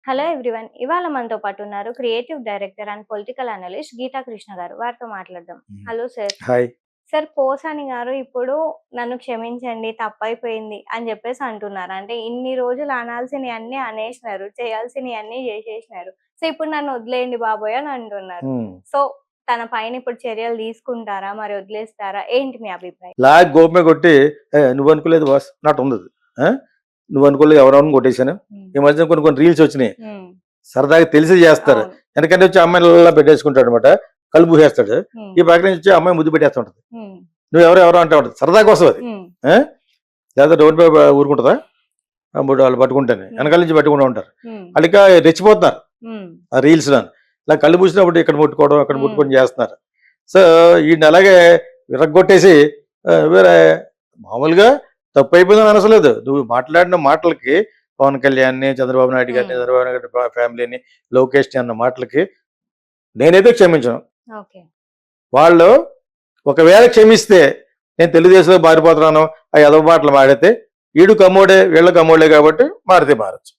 Hello everyone. ఇవాళ మనతో పాటు ఉన్నారు creative director and political analyst Geetha Krishna గారు. వారితో మాట్లాడదాం. Hmm. Hello sir. Hi. Sir, Posani గారు ఇప్పుడు నన్ను క్షమించండి తప్పైపోయింది అని చెప్పేసి అంటున్నారు. అంటే ఇన్ని రోజులు అనాల్సినయన్నీ అనేసినారు. చేయాల్సినయన్నీ చేసేసినారు. సో, ఇప్పుడు నన్ను వదిలేయండి బాబోయ్ అని అంటున్నారు. హ్మ్. సో, తన పైన ఇప్పుడు చర్యలు తీసుకుంటారా? మరి వదిలేస్తారా? ఏంటి మీ అభిప్రాయం? లాగ్ గోపమే కొట్టి నువ్వు అనుకోలేదు బాస్ నాట్ ఉండదు. నువ్వు అనుకోలేదు ఎవరెవరిని కొట్టేశాను. ఈ మధ్యన కొన్ని కొన్ని రీల్స్ వచ్చినాయి. సరదాగా తెలిసి చేస్తారు. అవును. ఎందుకంటే వచ్చి అమ్మాయిలా పెట్టేసుకుంటాడు అనమాట. కళ్ళు పూసేస్తాడు. ఈ పక్క నుంచి వచ్చి అమ్మాయి ముద్దు పెట్టేస్తూ ఉంటుంది. నువ్వు ఎవరెవరో అంటే ఉంటుంది. సరదా కోసం అది. లేదా రోడ్డు మీద ఊరుకుంటుందా అప్పుడు వాళ్ళు పట్టుకుంటాను వెనకాల నుంచి పట్టుకుంటూ ఉంటారు. వాళ్ళకి రెచ్చిపోతున్నారు ఆ రీల్స్ లో. ఇలా కళ్ళు పూసినప్పుడు ఇక్కడ ముట్టుకోవడం అక్కడ ముట్టుకొని చేస్తున్నారు. సో వీడిని అలాగే విరగొట్టేసి వేరే మామూలుగా తప్పు అయిపోయిందని అనసలేదు. నువ్వు మాట్లాడిన మాటలకి పవన్ కళ్యాణ్ని, చంద్రబాబు నాయుడు గారిని, చంద్రబాబు నాయుడు గారి ఫ్యామిలీని, లోకేష్ని అన్న మాటలకి నేనైతే క్షమించను. వాళ్ళు ఒకవేళ క్షమిస్తే నేను తెలుగుదేశంలో మారిపోతున్నాను ఆ ఎదవ మాటలు మాడితే వీడు కమ్మోడే వీళ్ళ కమ్మోడే కాబట్టి మారితే మారచ్చు.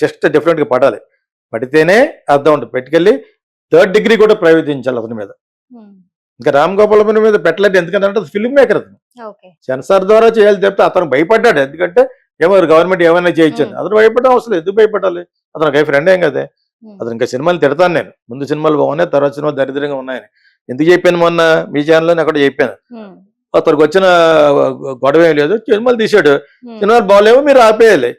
జస్ట్ డిఫరెంట్గా పడాలి. పడితేనే అర్థం ఉంటుంది. పెట్టుకెళ్ళి 3rd డిగ్రీ కూడా ప్రవేశించాలి అతని మీద. ఇంకా రామ్ గోపాల్ మీద పెట్టలేదు. ఎందుకంటే ఫిల్మ్ మేకర్ అతను. సెన్సార్ ద్వారా చేయాలి తప్పితే అతను భయపడ్డాడు. ఎందుకంటే ఏమో గవర్నమెంట్ ఏమైనా చేయొచ్చని. అతను భయపడడం అవసరం. ఎందుకు భయపడాలి? అతనికి ఫ్రెండ్ ఏం కదే. అతను ఇంకా సినిమాలు తిడతాను నేను. ముందు సినిమాలు బాగున్నాయి, తర్వాత సినిమాలు దరిద్రంగా ఉన్నాయని ఎందుకు చెప్పాను మొన్న మీ ఛానల్లో అక్కడ చెప్పాను. అతనికి వచ్చిన గొడవ ఏం లేదు. సినిమాలు తీశాడు. సినిమాలు బాగాలేవో మీరు ఆపేయాలి.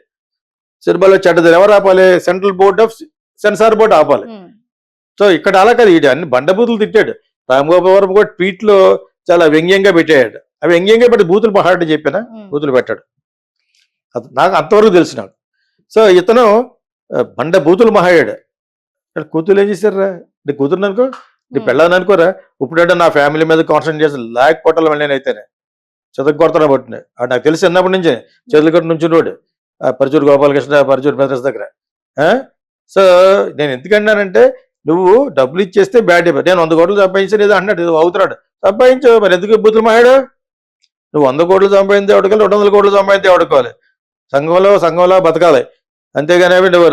సినిమాలో చెడ్డది ఎవరు ఆపాలి? Central board of censor board ఆపాలి. సో ఇక్కడ అలా కాదు. ఇది అన్ని బండబూతులు తిట్టాడు. రామ్ గోపాల్ వర్మ కూడా ట్వీట్ లో చాలా వ్యంగ్యంగా పెట్టాడు. అవి వ్యంగ్యంగా పెట్టి బూతులు పహాడు చెప్పినా బూతులు పెట్టాడు. నాకు అంతవరకు తెలిసి నాకు. సో ఇతను బండ బూతులు మహాయాడు. కూతురు ఏం చేశారా? నీ కూతురు అనుకో, నీ పెళ్ళని అనుకోరా. ఇప్పుడంటే నా ఫ్యామిలీ మీద కాన్సన్ట్రేట్ చేసి లాక్ కొట్టాలి మళ్ళీ నేనైతేనే చదువు కొడతాను పట్టిన. అది నాకు తెలిసి చిన్నప్పటి నుంచే చేతులు కట్టి నుంచి రోడ్డు పరచూరు గోపాలకృష్ణ, పరచూరు మెదరస్ దగ్గర. సో నేను ఎందుకన్నానంటే నువ్వు డబ్బులు ఇచ్చేస్తే బ్యాడ్ అయిపోయి నేను 100 కోట్లు సంపాదించలేదు అన్నాడు. అవుతున్నాడు సంపాదించు. మరి ఎందుకు బూతులు మాయాడు? నువ్వు 100 కోట్లు సంపాదించి ఎవడుకోవాలి, 200 కోట్లు సంపాదించి ఎవడుకోవాలి. సంఘంలో బతకాలి. అంతేగాని నువ్వు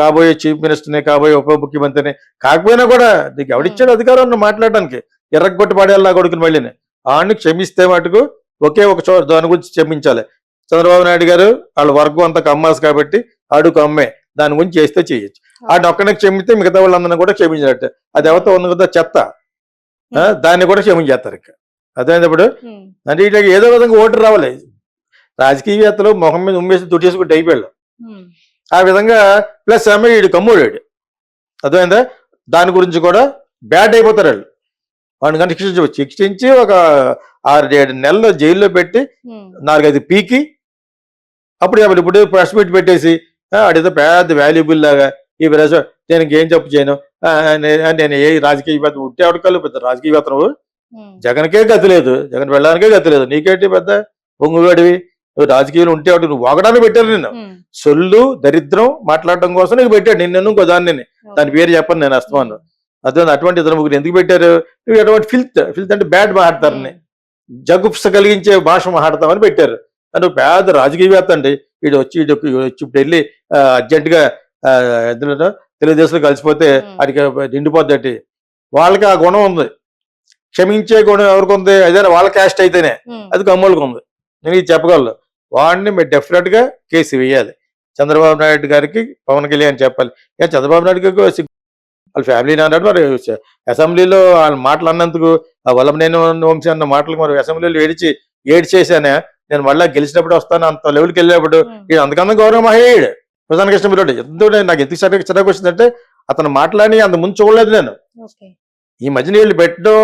కాబోయే చీఫ్ మినిస్టర్ని, కాబోయే ఉప ముఖ్యమంత్రిని కాకపోయినా కూడా నీకు ఎవడిచ్చాడు అధికారం నువ్వు మాట్లాడడానికి? ఎర్రగొట్టి పడేలా కొడుకుని మళ్ళీని ఆడిని క్షమిస్తే మటుకు ఒకే ఒక దాని గురించి క్షమించాలి. చంద్రబాబు నాయుడు గారు వాళ్ళ వర్గం అంతా కమ్మాస్ కాబట్టి ఆడుకు అమ్మే దాని గురించి చేస్తే చేయొచ్చు. ఆడిని ఒక్కనే క్షమిస్తే మిగతా వాళ్ళందరినీ కూడా క్షమించినట్టు. అది ఎవరితో ఉంది కదా చెత్త, దాన్ని కూడా క్షమించేస్తారు. ఇంకా అదేప్పుడు అంటే ఇట్లా ఏదో విధంగా ఓటు రావాలి. రాజకీయవేత్తలు మొహం మీద ఉమ్మేసి తుట్టేసుకుంటే అయిపోయాడు. ఆ విధంగా ప్లస్ ఆమె వీడు కమ్మోడాడు. అర్థమైందా? దాని గురించి కూడా బ్యాడ్ అయిపోతారు వాళ్ళు. వాడిని కానీ శిక్షించి ఒక 6-7 నెలలు జైల్లో పెట్టి 4-5 పీకి అప్పుడు ఇప్పుడు ప్రెస్ మీట్ పెట్టేసి అడిగితే పెద్ద వాల్యుబుల్ లాగా ఈ ప్రజ నేను ఏం చెప్పు చేయను, నేను ఏ రాజకీయవేత్త ఉంటే ఎవరికాలు పెద్ద రాజకీయవేత్త నువ్వు. జగన్కే గతి లేదు, జగన్ వెళ్ళడానికే గతి లేదు, నీకేంటి పెద్ద పొంగుగాడివి? నువ్వు రాజకీయాలు ఉంటే ఒకటి నువ్వు ఒకటాన్ని పెట్టారు. నిన్ను సొల్లు దరిద్రం మాట్లాడటం కోసం నీకు పెట్టాడు. నిన్ను ఇంకో దాని పేరు చెప్పను నేను అస్తమాను. అదే అటువంటి ఇద్దరు ముగ్గురు ఎందుకు పెట్టారు? నువ్వు ఎటువంటి ఫిల్త్ అంటే బ్యాడ్ మాట్లాడతారని, జగుప్స కలిగించే భాష మాట్లాడతామని పెట్టారు. నువ్వు పేద రాజకీయవేత్త అండి. వీడు వచ్చి ఇప్పుడు వెళ్ళి అర్జెంటుగా తెలుగుదేశంలో కలిసిపోతే అడిగి నిండిపోద్ది. వాళ్ళకి ఆ గుణం ఉంది, క్షమించే గుణం ఎవరికి ఉంది? అదే వాళ్ళ క్యాస్ట్ అయితేనే అది కమ్మోళ్ళకి ఉంది. నేను ఇది చెప్పగలను. వాడిని మీరు డెఫినెట్ గా కేసు వేయాలి. చంద్రబాబు నాయుడు గారికి, పవన్ కళ్యాణ్ చెప్పాలి. చంద్రబాబు నాయుడు గారికి వాళ్ళ ఫ్యామిలీని అన్నాడు. మరి అసెంబ్లీలో వాళ్ళ మాటలు అన్నందుకు ఆ వల్లభనేని వంశీ అన్న మాటలకు మరి అసెంబ్లీలో ఏడ్చేసానే నేను మళ్ళీ గెలిచినప్పుడు వస్తాను అంత లెవెల్కి వెళ్ళినప్పుడు ఇది అంతకన్నా గౌరవం అయ్యాడు ప్రధాన కృష్ణమిరెడ్డి. ఎందుకు నాకు ఎందుకు చిరాకు వచ్చిందంటే అతను మాట్లాడి అంత ముందు చూడలేదు నేను. ఈ మధ్యన వీళ్ళు పెట్టడం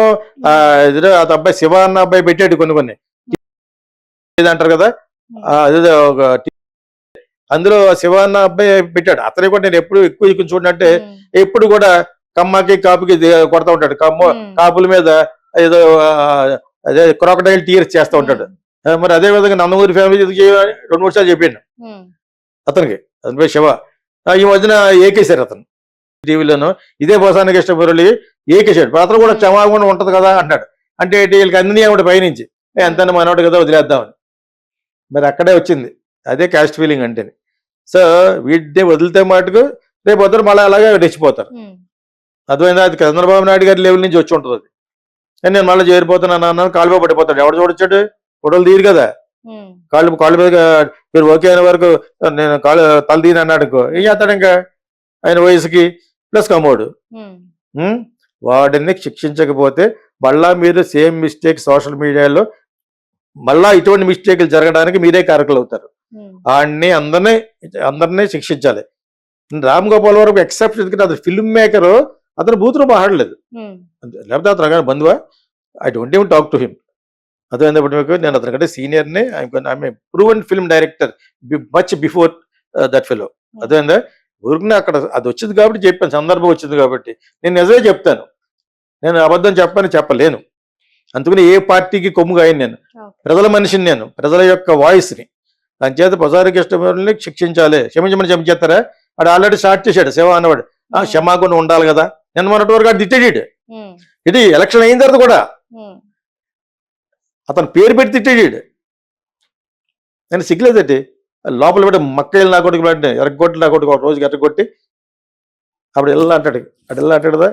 ఎదురు అబ్బాయి శివ అన్న అబ్బాయి పెట్టాడు కొన్ని అంటారు కదా, అదే ఒక అందులో శివ అన్న అబ్బాయి పెట్టాడు. అతని కూడా నేను ఎప్పుడు ఎక్కువ చూడనంటే ఎప్పుడు కూడా కమ్మకి కాపుకి కొడతా ఉంటాడు. కాపుల మీద ఏదో అదే క్రాకడైల్ టీయర్స్ చేస్తూ ఉంటాడు. మరి అదే విధంగా నందమూరి ఫ్యామిలీ 2-3 సార్లు చెప్పాను అతనికి. అతనిపై శివ ఈ మధ్యన ఏకేశారు అతను టీవీలోను. ఇదే పోసాని కృష్ణమురళి ఏకేశాడు. అతను కూడా క్షమాగుణం ఉంటది కదా అంటాడు. అంటే వీళ్ళకి అన్ని ఒకటి పైనుంచి ఎంత మనోడు కదా వదిలేద్దామని. మరి అక్కడే వచ్చింది అదే క్యాస్ట్ ఫీలింగ్ అంటే. సో వీటిని వదిలితే మటుకు రేపు వద్దరు మళ్ళీ అలాగే రెచ్చిపోతారు. అర్థమైందా? అది చంద్రబాబు నాయుడు గారి లెవెల్ నుంచి వచ్చి ఉంటుంది అది. కానీ నేను మళ్ళీ చేరిపోతున్నాను అన్నాను, కాలువ పడిపోతాడు. ఎవడు చూడొచ్చాడు? ఫోటోలు తీరు కదా, కాళ్ళు మీద మీరు ఓకే అయిన వరకు నేను తల తీని అన్నాడు ఏం చేస్తాడు ఇంకా ఆయన వయసుకి ప్లస్ కమోడు. వాడిని శిక్షించకపోతే మళ్ళా మీరు సేమ్ మిస్టేక్ సోషల్ మీడియాలో మళ్ళా ఇటువంటి మిస్టేక్లు జరగడానికి మీరే కారకులు అవుతారు. వాడిని అందరినీ శిక్షించాలి. రామ్ గోపాల్ వరకు ఎక్సెప్షన్, ఎందుకంటే అతను ఫిల్మ్ మేకర్, అతను బూతులు మాట్లాడలేదు. లేకపోతే అతను కానీ బంధువా, I don't even talk to him. అదేంటప్పుడు మీకు నేను అతని కంటే సీనియర్ని, I'm proven film director much before that ఫిలో. అదేందా ఊరికి అక్కడ అది వచ్చింది కాబట్టి చెప్పాను, సందర్భం వచ్చింది కాబట్టి. నేను నిజమే చెప్తాను, నేను అబద్ధం చెప్పలేను. అందుకని ఏ పార్టీకి కొమ్ము కాయను నేను. ప్రజల మనిషిని నేను, ప్రజల యొక్క వాయిస్ని. దాని చేత ప్రసార కృష్ణని శిక్షించాలి. క్షమించేస్తారా? వాడు ఆల్రెడీ స్టార్ట్ చేశాడు శివ అన్నవాడు. క్షమాగుణం ఉండాలి కదా. నేను మొన్నటి వరకు తిట్టాడు. ఇది ఎలక్షన్ అయిన తర్వాత కూడా అతను పేరు పెట్టి తిట్టాడు. నేను సిగ్గులేదటి లోపల పెట్టి మక్కలు నా కొడుకు పెట్టిన ఎరగొట్టి నా కొడుకు ఒక రోజుకి ఎరగొట్టి అప్పుడు ఎలా అంటాడు, అటు ఎలా అంటాడుదా